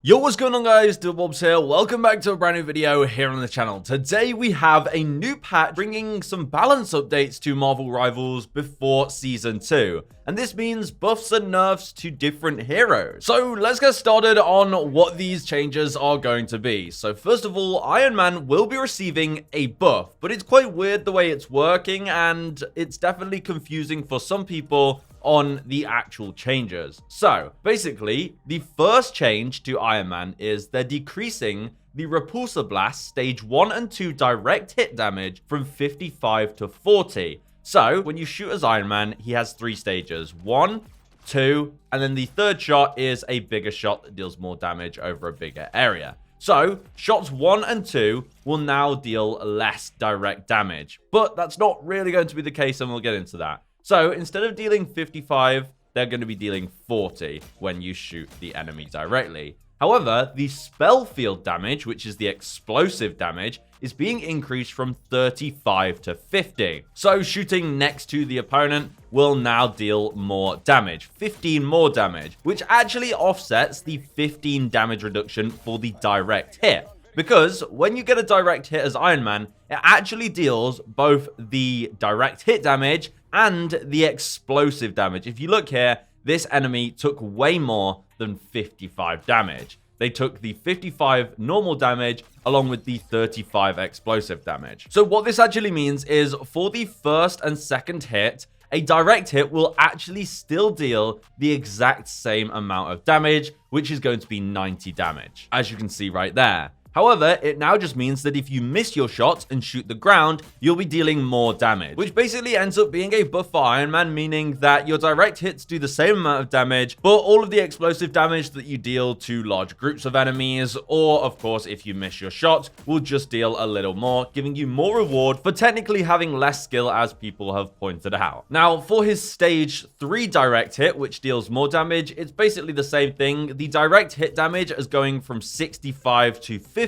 Yo, what's going on guys, Bobs here. Welcome back to a brand new video here on the channel. Today we have a new patch bringing some balance updates to Marvel Rivals before Season 2. And this means buffs and nerfs to different heroes. So let's get started on what these changes are going to be. So first of all, Iron Man will be receiving a buff, but it's quite weird the way it's working and it's definitely confusing for some people on the actual changes. So basically, the first change to Iron Man is they're decreasing the Repulsor Blast stage 1 and 2 direct hit damage from 55 to 40. So when you shoot as Iron Man, he has 3 stages: 1, 2, and then the third shot is a bigger shot that deals more damage over a bigger area. So shots 1 and 2 will now deal less direct damage, but that's not really going to be the case, and we'll get into that. So instead of dealing 55, they're going to be dealing 40 when you shoot the enemy directly. However, the spell field damage, which is the explosive damage, is being increased from 35 to 50. So shooting next to the opponent will now deal more damage, 15 more damage, which actually offsets the 15 damage reduction for the direct hit. Because when you get a direct hit as Iron Man, it actually deals both the direct hit damage and the explosive damage. If you look here, this enemy took way more than 55 damage. They took the 55 normal damage along with the 35 explosive damage. So what this actually means is for the first and second hit, a direct hit will actually still deal the exact same amount of damage, which is going to be 90 damage, as you can see right there. However, it now just means that if you miss your shots and shoot the ground, you'll be dealing more damage, which basically ends up being a buff for Iron Man, meaning that your direct hits do the same amount of damage, but all of the explosive damage that you deal to large groups of enemies, or of course, if you miss your shots, will just deal a little more, giving you more reward for technically having less skill, as people have pointed out. Now, for his stage 3 direct hit, which deals more damage, it's basically the same thing. The direct hit damage is going from 65 to 50,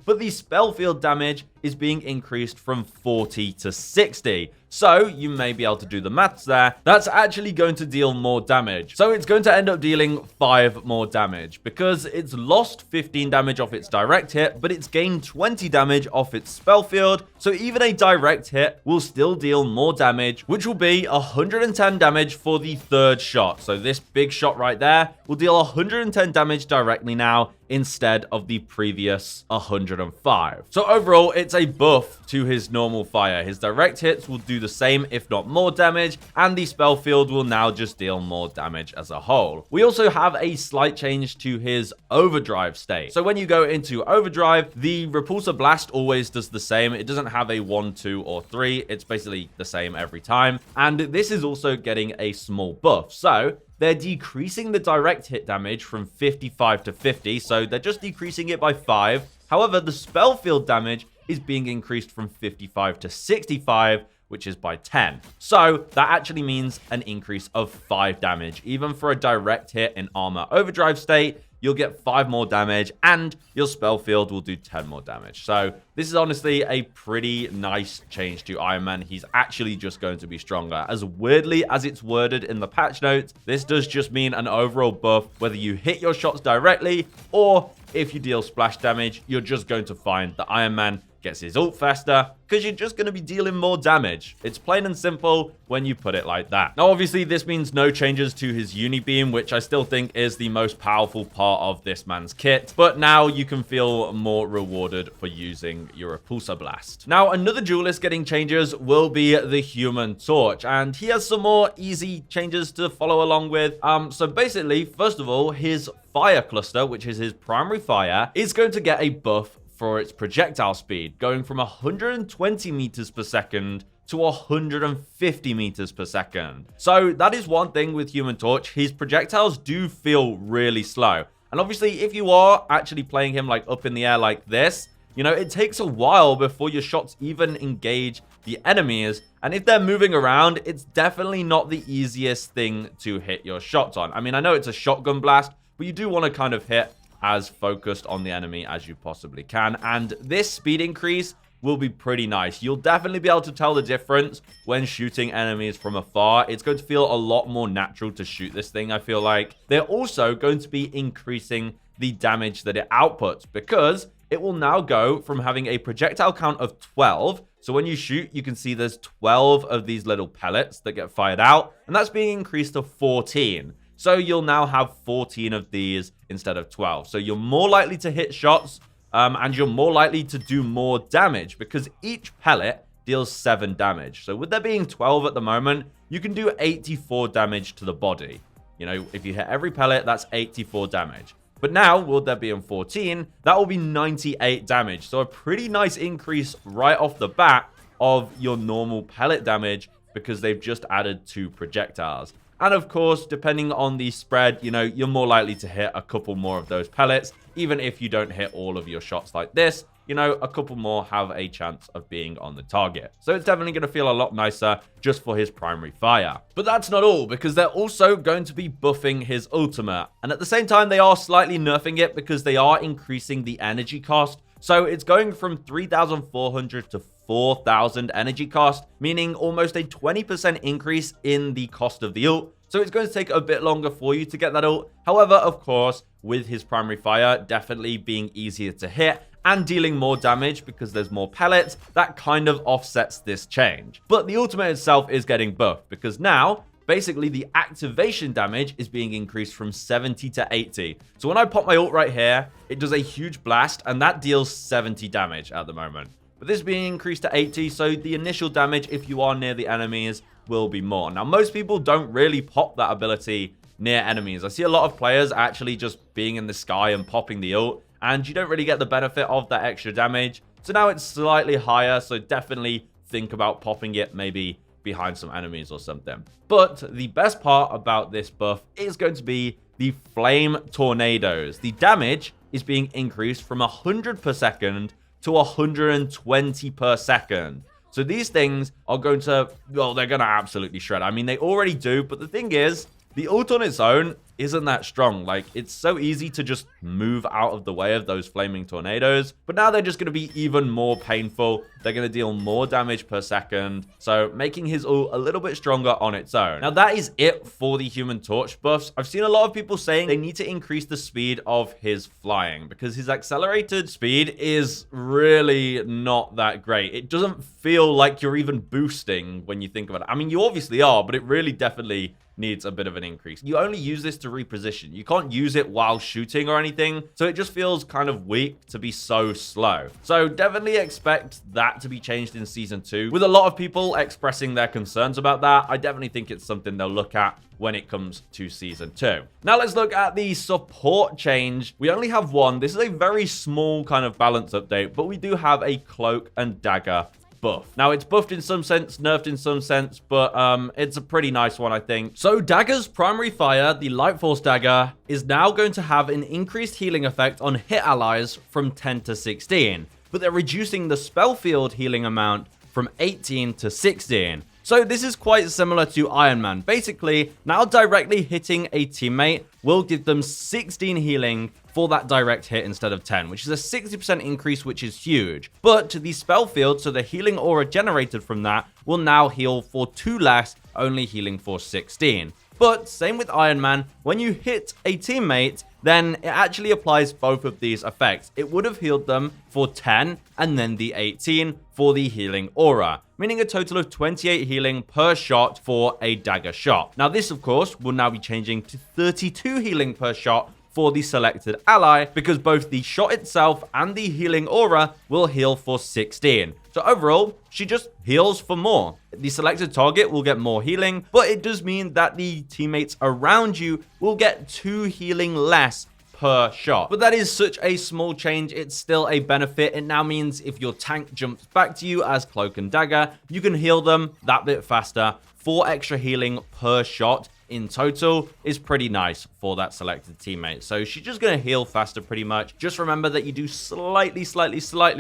but the spell field damage is being increased from 40 to 60. So you may be able to do the maths there. That's actually going to deal more damage. So it's going to end up dealing 5 more damage because it's lost 15 damage off its direct hit, but it's gained 20 damage off its spell field. So even a direct hit will still deal more damage, which will be 110 damage for the third shot. So this big shot right there will deal 110 damage directly now instead of the previous 105. So overall, it's a buff to his normal fire. His direct hits will do the same, if not more damage, and the spell field will now just deal more damage as a whole. We also have a slight change to his overdrive state. So when you go into overdrive, the Repulsor Blast always does the same. It doesn't have a 1, 2, or 3. It's basically the same every time. And this is also getting a small buff. So they're decreasing the direct hit damage from 55 to 50, so they're just decreasing it by 5. However, the spell field damage is being increased from 55 to 65, which is by 10. So that actually means an increase of 5 damage. Even for a direct hit in armor overdrive state, you'll get 5 more damage and your spell field will do 10 more damage. So this is honestly a pretty nice change to Iron Man. He's actually just going to be stronger. As weirdly as it's worded in the patch notes, this does just mean an overall buff, whether you hit your shots directly or if you deal splash damage. You're just going to find that Iron Man gets his ult faster because you're just going to be dealing more damage. It's plain and simple when you put it like that. Now, obviously, this means no changes to his Unibeam, which I still think is the most powerful part of this man's kit, but now you can feel more rewarded for using your Repulsor Blast. Now, another duelist getting changes will be the Human Torch, and he has some more easy changes to follow along with. So basically, first of all, his fire cluster, which is his primary fire, is going to get a buff for its projectile speed, going from 120 meters per second to 150 meters per second. So that is one thing with Human Torch. His projectiles do feel really slow. And obviously, if you are actually playing him like up in the air like this, you know, it takes a while before your shots even engage the enemies. And if they're moving around, it's definitely not the easiest thing to hit your shots on. I mean, I know it's a shotgun blast, but you do want to kind of hit as focused on the enemy as you possibly can. And this speed increase will be pretty nice. You'll definitely be able to tell the difference when shooting enemies from afar. It's going to feel a lot more natural to shoot this thing, I feel like. They're also going to be increasing the damage that it outputs, because it will now go from having a projectile count of 12. So when you shoot, you can see there's 12 of these little pellets that get fired out, and that's being increased to 14. So you'll now have 14 of these instead of 12. So you're more likely to hit shots, and you're more likely to do more damage because each pellet deals 7 damage. So with there being 12 at the moment, you can do 84 damage to the body. You know, if you hit every pellet, that's 84 damage. But now, with there being 14, that will be 98 damage. So a pretty nice increase right off the bat of your normal pellet damage because they've just added 2 projectiles. And of course, depending on the spread, you know, you're more likely to hit a couple more of those pellets. Even if you don't hit all of your shots like this, you know, a couple more have a chance of being on the target. So it's definitely going to feel a lot nicer just for his primary fire. But that's not all, because they're also going to be buffing his ultimate. And at the same time, they are slightly nerfing it because they are increasing the energy cost. So it's going from 3,400 to 4,000 energy cost, meaning almost a 20% increase in the cost of the ult. So it's going to take a bit longer for you to get that ult. However, of course, with his primary fire definitely being easier to hit and dealing more damage because there's more pellets, that kind of offsets this change. But the ultimate itself is getting buffed because now, basically, the activation damage is being increased from 70 to 80. So when I pop my ult right here, it does a huge blast, and that deals 70 damage at the moment. But this being increased to 80, so the initial damage, if you are near the enemies, will be more. Now, most people don't really pop that ability near enemies. I see a lot of players actually just being in the sky and popping the ult, and you don't really get the benefit of that extra damage. So now it's slightly higher, so definitely think about popping it maybe behind some enemies or something. But the best part about this buff is going to be the flame tornadoes. The damage is being increased from 100 per second to 120 per second. So these things are going to, well, they're going to absolutely shred. I mean, they already do, but the thing is, the ult on its own isn't that strong. Like, it's so easy to just move out of the way of those flaming tornadoes. But now they're just going to be even more painful. They're going to deal more damage per second. So making his ult a little bit stronger on its own. Now, that is it for the Human Torch buffs. I've seen a lot of people saying they need to increase the speed of his flying because his accelerated speed is really not that great. It doesn't feel like you're even boosting when you think about it. I mean, you obviously are, but it really definitely needs a bit of an increase. You only use this to reposition. You can't use it while shooting or anything, so it just feels kind of weak to be so slow. So definitely expect that to be changed in Season 2. With a lot of people expressing their concerns about that, I definitely think it's something they'll look at when it comes to Season 2. Now let's look at the support change. We only have one. This is a very small kind of balance update, but we do have a Cloak and Dagger buff. Now, it's buffed in some sense, nerfed in some sense, but it's a pretty nice one, I think. So Dagger's primary fire, the Light Force Dagger, is now going to have an increased healing effect on hit allies from 10 to 16, but they're reducing the spell field healing amount from 18 to 16. So this is quite similar to Iron Man. Basically, now directly hitting a teammate will give them 16 healing for that direct hit instead of 10, which is a 60% increase, which is huge. But the spell field, so the healing aura generated from that, will now heal for 2 less, only healing for 16. But same with Iron Man, when you hit a teammate, then it actually applies both of these effects. It would have healed them for 10 and then the 18 for the healing aura, meaning a total of 28 healing per shot for a dagger shot. Now this, of course, will now be changing to 32 healing per shot for the selected ally, because both the shot itself and the healing aura will heal for 16. So overall, she just heals for more. The selected target will get more healing, but it does mean that the teammates around you will get 2 healing less per shot. But that is such a small change, it's still a benefit. It now means if your tank jumps back to you as Cloak and Dagger, you can heal them that bit faster. 4 extra healing per shot in total is pretty nice for that selected teammate. So she's just going to heal faster pretty much. Just remember that you do slightly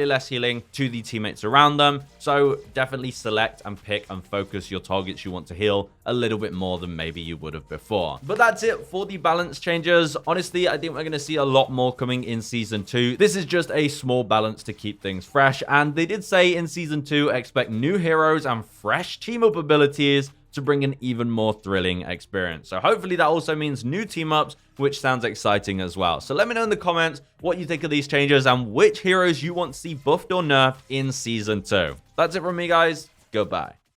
less healing to the teammates around them. So definitely select and pick and focus your targets you want to heal a little bit more than maybe you would have before. But that's it for the balance changes. Honestly, I think we're going to see a lot more coming in Season 2. This is just a small balance to keep things fresh. And they did say in Season 2, expect new heroes and fresh team-up abilities to bring an even more thrilling experience. So hopefully that also means new team-ups, which sounds exciting as well. So let me know in the comments what you think of these changes and which heroes you want to see buffed or nerfed in Season 2. That's it from me, guys. Goodbye.